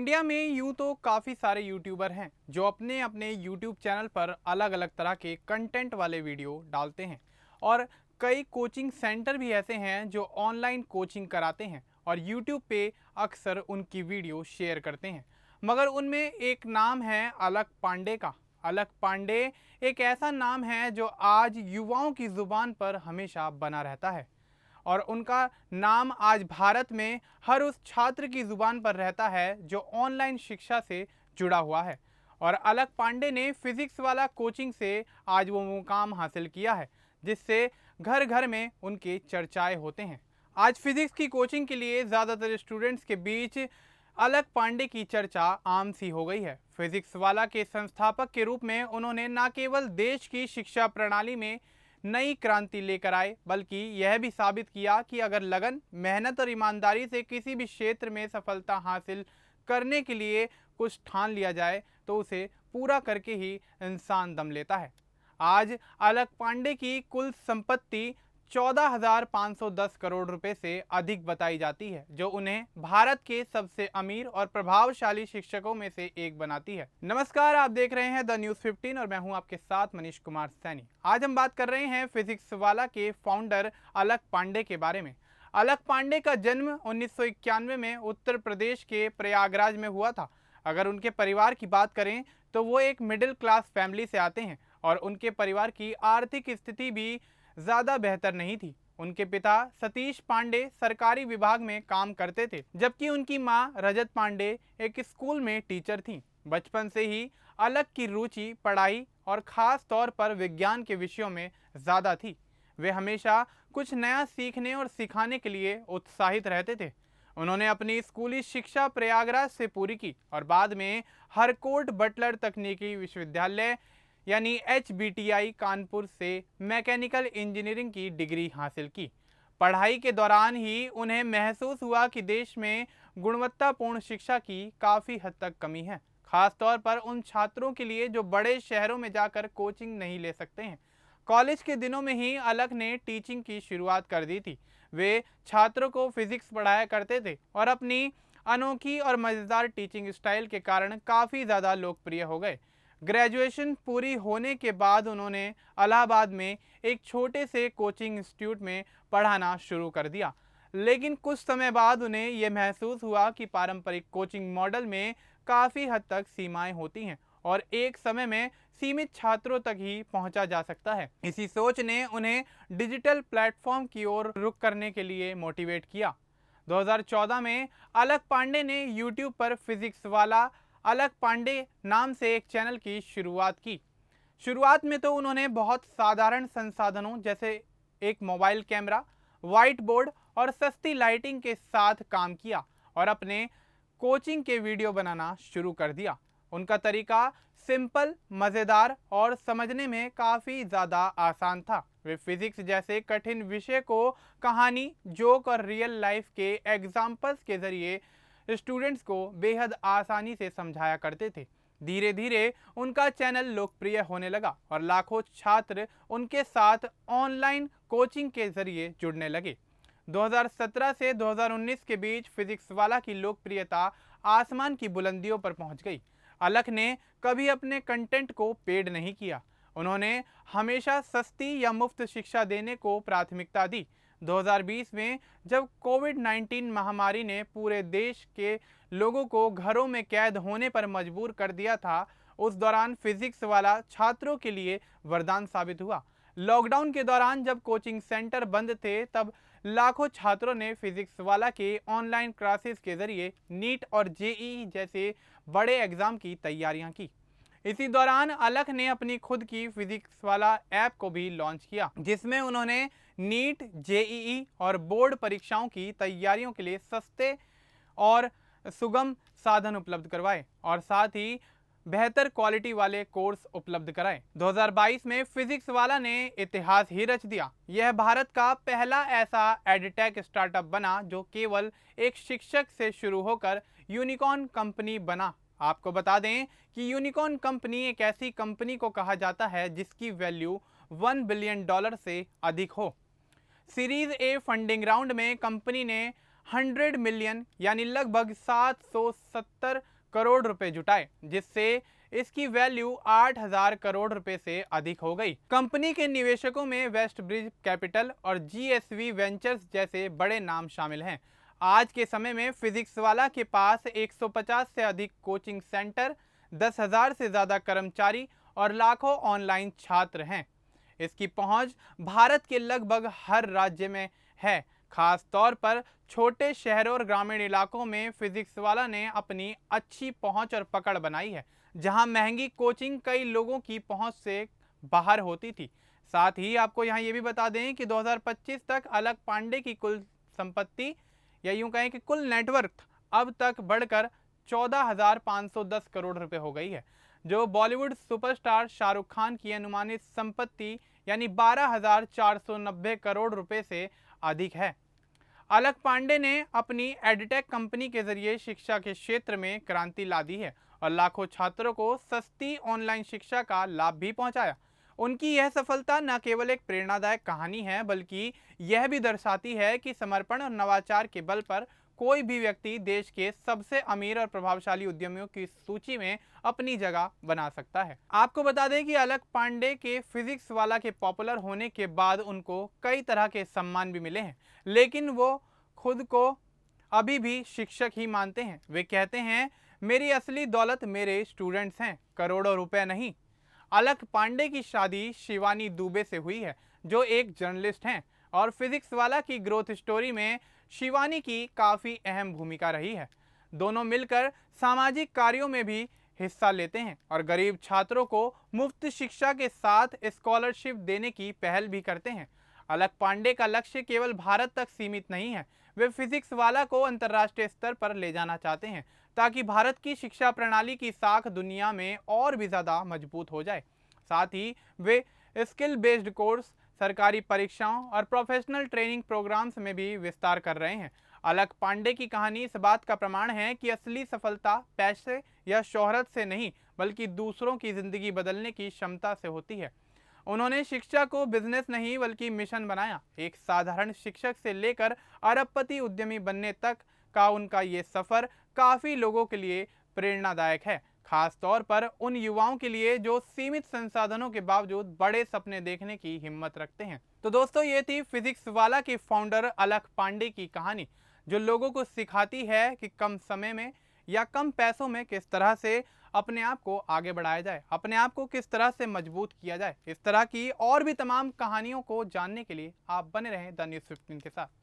India में यूँ तो काफ़ी सारे यूट्यूबर हैं जो अपने अपने यूट्यूब चैनल पर अलग अलग तरह के कंटेंट वाले वीडियो डालते हैं। और कई कोचिंग सेंटर भी ऐसे हैं जो ऑनलाइन कोचिंग कराते हैं और यूट्यूब पे अक्सर उनकी वीडियो शेयर करते हैं। मगर उनमें एक नाम है अलक पांडे का। अलक पांडे एक ऐसा नाम है जो आज युवाओं की ज़ुबान पर हमेशा बना रहता है और उनका नाम आज भारत में हर उस छात्र की ज़ुबान पर रहता है जो ऑनलाइन शिक्षा से जुड़ा हुआ है। और अलक पांडे ने फिजिक्स वाला कोचिंग से आज वो मुकाम हासिल किया है जिससे घर घर में उनके चर्चाएं होते हैं। आज फिजिक्स की कोचिंग के लिए ज़्यादातर स्टूडेंट्स के बीच अलक पांडे की चर्चा आम सी हो गई है। फिजिक्स वाला के संस्थापक के रूप में उन्होंने न केवल देश की शिक्षा प्रणाली में नई क्रांति लेकर आए बल्कि यह भी साबित किया कि अगर लगन, मेहनत और ईमानदारी से किसी भी क्षेत्र में सफलता हासिल करने के लिए कुछ ठान लिया जाए तो उसे पूरा करके ही इंसान दम लेता है। आज अलक पांडे की कुल संपत्ति 14,510 करोड़ रुपए से अधिक बताई जाती है, जो उन्हें भारत के सबसे अमीर और प्रभावशाली शिक्षकों में से एक बनाती है। नमस्कार, आप देख रहे हैं द न्यूज़ 15 और मैं हूं आपके साथ मनीष कुमार सैनी। आज हम बात कर रहे हैं फिजिक्स वाला के फाउंडर अलक पांडे के बारे में। अलक पांडे का जन्म 1991 में उत्तर प्रदेश के प्रयागराज में हुआ था। अगर उनके परिवार की बात करें तो वो एक मिडिल क्लास फैमिली से आते हैं और उनके परिवार की आर्थिक स्थिति भी ज़्यादा बेहतर नहीं थी। उनके पिता सतीश पांडे सरकारी विभाग में काम करते थे, जबकि उनकी मां रजत पांडे एक स्कूल में टीचर थीं। बचपन से ही अलक की रुचि पढ़ाई और ख़ास तौर पर विज्ञान के विषयों में ज़्यादा थी। वे हमेशा कुछ नया सीखने और सिखाने के लिए उत्साहित रहते थे। उन्होंने अपनी स्कूली शिक्षा प्रयागराज से पूरी की और बाद में हरकोट बटलर तकनीकी विश्वविद्यालय यानी HBTI कानपुर से मैकेनिकल इंजीनियरिंग की डिग्री हासिल की। पढ़ाई के दौरान ही उन्हें महसूस हुआ कि देश में गुणवत्तापूर्ण शिक्षा की काफ़ी हद तक कमी है, खासतौर पर उन छात्रों के लिए जो बड़े शहरों में जाकर कोचिंग नहीं ले सकते हैं। कॉलेज के दिनों में ही अलक ने टीचिंग की शुरुआत कर दी थी। वे छात्रों को फिजिक्स पढ़ाया करते थे और अपनी अनोखी और मज़ेदार टीचिंग स्टाइल के कारण काफ़ी ज़्यादा लोकप्रिय हो गए। ग्रेजुएशन पूरी होने के बाद उन्होंने इलाहाबाद में एक छोटे से कोचिंग इंस्टीट्यूट में पढ़ाना शुरू कर दिया, लेकिन कुछ समय बाद उन्हें यह महसूस हुआ कि पारंपरिक कोचिंग मॉडल में काफ़ी हद तक सीमाएं होती हैं और एक समय में सीमित छात्रों तक ही पहुंचा जा सकता है। इसी सोच ने उन्हें डिजिटल प्लेटफॉर्म की ओर रुख करने के लिए मोटिवेट किया। 2014 में अलक पांडे ने यूट्यूब पर फिजिक्स वाला अलक पांडे नाम से एक चैनल की शुरुआत की। शुरुआत में तो उन्होंने बहुत साधारण संसाधनों जैसे एक मोबाइल कैमरा, व्हाइट बोर्ड और सस्ती लाइटिंग के साथ काम किया और अपने कोचिंग के वीडियो बनाना शुरू कर दिया। उनका तरीका सिंपल, मज़ेदार और समझने में काफ़ी ज़्यादा आसान था। वे फिजिक्स जैसे कठिन विषय को कहानी, जोक और रियल लाइफ के एग्जाम्पल्स के ज़रिए स्टूडेंट्स को बेहद आसानी से समझाया करते थे। धीरे धीरे उनका चैनल लोकप्रिय होने लगा और लाखों छात्र उनके साथ ऑनलाइन कोचिंग के जरिए जुड़ने लगे। 2017 से 2019 के बीच फिजिक्स वाला की लोकप्रियता आसमान की बुलंदियों पर पहुंच गई। अलक ने कभी अपने कंटेंट को पेड नहीं किया। उन्होंने हमेशा सस्ती या मुफ्त शिक्षा देने को प्राथमिकता दी। 2020 में जब कोविड-19 महामारी ने पूरे देश के लोगों को घरों में कैद होने पर मजबूर कर दिया था, उस दौरान फिजिक्स वाला छात्रों के लिए वरदान साबित हुआ। लॉकडाउन के दौरान जब कोचिंग सेंटर बंद थे, तब लाखों छात्रों ने फिजिक्स वाला के ऑनलाइन क्लासेस के जरिए नीट और जेईई जैसे बड़े एग्जाम की तैयारियां की। इसी दौरान अलक ने अपनी खुद की फिजिक्स वाला ऐप को भी लॉन्च किया, जिसमें उन्होंने नीट, जेईई और बोर्ड परीक्षाओं की तैयारियों के लिए सस्ते और सुगम साधन उपलब्ध करवाए और साथ ही बेहतर क्वालिटी वाले कोर्स उपलब्ध कराए। 2022 में फिजिक्स वाला ने इतिहास ही रच दिया। यह भारत का पहला ऐसा एडटेक स्टार्टअप बना जो केवल एक शिक्षक से शुरू होकर यूनिकॉर्न कंपनी बना। आपको बता दें कि यूनिकॉर्न कंपनी एक ऐसी कंपनी को कहा जाता है जिसकी वैल्यू $1 बिलियन से अधिक हो। सीरीज ए फंडिंग राउंड में कंपनी ने 100 मिलियन यानी लगभग 770 रुपए जुटाए, जिससे इसकी वैल्यू 8,000 करोड़ रुपए से अधिक हो गई। कंपनी के निवेशकों में वेस्ट ब्रिज कैपिटल और GSV वेंचर्स जैसे बड़े नाम शामिल हैं। आज के समय में फिजिक्स वाला के पास 150 से अधिक कोचिंग सेंटर, 10,000 से ज़्यादा कर्मचारी और लाखों ऑनलाइन छात्र हैं। इसकी पहुंच भारत के लगभग हर राज्य में है। खास तौर पर छोटे शहरों और ग्रामीण इलाकों में फिजिक्स वाला ने अपनी अच्छी पहुंच और पकड़ बनाई है, जहां महंगी कोचिंग कई लोगों की पहुंच से बाहर होती थी। साथ ही आपको यहां ये भी बता दें कि 2025 तक अलक पांडे की कुल संपत्ति या यूं कहें कि कुल नेटवर्थ अब तक बढ़कर 14,510 करोड़ रुपए हो गई है, जो बॉलीवुड सुपरस्टार शाहरुख खान की अनुमानित संपत्ति यानी 12,490 करोड़ रुपए से अधिक है। अलक पांडे ने अपनी एडटेक कंपनी के जरिए शिक्षा के क्षेत्र में क्रांति ला दी है और लाखों छात्रों को सस्ती ऑनलाइन शिक्षा का लाभ भी पहुंचाया। उनकी यह सफलता न केवल एक प्रेरणादायक कहानी है, बल्कि यह भी दर्शाती है कि समर्पण और नवाचार के बल पर कोई भी व्यक्ति देश के सबसे अमीर और प्रभावशाली उद्यमियों की सूची में अपनी जगह बना सकता है। आपको बता दें कि अलक पांडे के फिजिक्स वाला के पॉपुलर होने के बाद उनको कई तरह के सम्मान भी मिले हैं, लेकिन वो खुद को अभी भी शिक्षक ही मानते हैं। वे कहते हैं, मेरी असली दौलत मेरे स्टूडेंट्स हैं, करोड़ों रुपए नहीं। अलक पांडे की शादी शिवानी दुबे से हुई है, जो एक जर्नलिस्ट हैं, और फिजिक्स वाला की ग्रोथ स्टोरी में शिवानी की काफ़ी अहम भूमिका रही है। दोनों मिलकर सामाजिक कार्यों में भी हिस्सा लेते हैं और गरीब छात्रों को मुफ्त शिक्षा के साथ स्कॉलरशिप देने की पहल भी करते हैं। अलक पांडे का लक्ष्य केवल भारत तक सीमित नहीं है, वे फिजिक्स वाला को अंतर्राष्ट्रीय स्तर पर ले जाना चाहते हैं, ताकि भारत की शिक्षा प्रणाली की साख दुनिया में और भी ज़्यादा मजबूत हो जाए। साथ ही वे स्किल बेस्ड कोर्स, सरकारी परीक्षाओं और प्रोफेशनल ट्रेनिंग प्रोग्राम्स में भी विस्तार कर रहे हैं। अलक पांडे की कहानी इस बात का प्रमाण है कि असली सफलता पैसे या शोहरत से नहीं, बल्कि दूसरों की जिंदगी बदलने की क्षमता से होती है। उन्होंने शिक्षा को बिजनेस नहीं बल्कि मिशन बनाया। एक साधारण शिक्षक से लेकर अरबपति उद्यमी बनने तक का उनका ये सफर काफी लोगों के लिए प्रेरणादायक है, खास तौर पर उन युवाओं के लिए जो सीमित संसाधनों के बावजूद बड़े सपने देखने की हिम्मत रखते हैं। तो दोस्तों, ये थी फिजिक्स वाला के फाउंडर अलक पांडे की कहानी, जो लोगों को सिखाती है कि कम समय में या कम पैसों में किस तरह से अपने आप को आगे बढ़ाया जाए, अपने आप को किस तरह से मजबूत किया जाए। इस तरह की और भी तमाम कहानियों को जानने के लिए आप बने रहें द न्यूज़ 15 के साथ।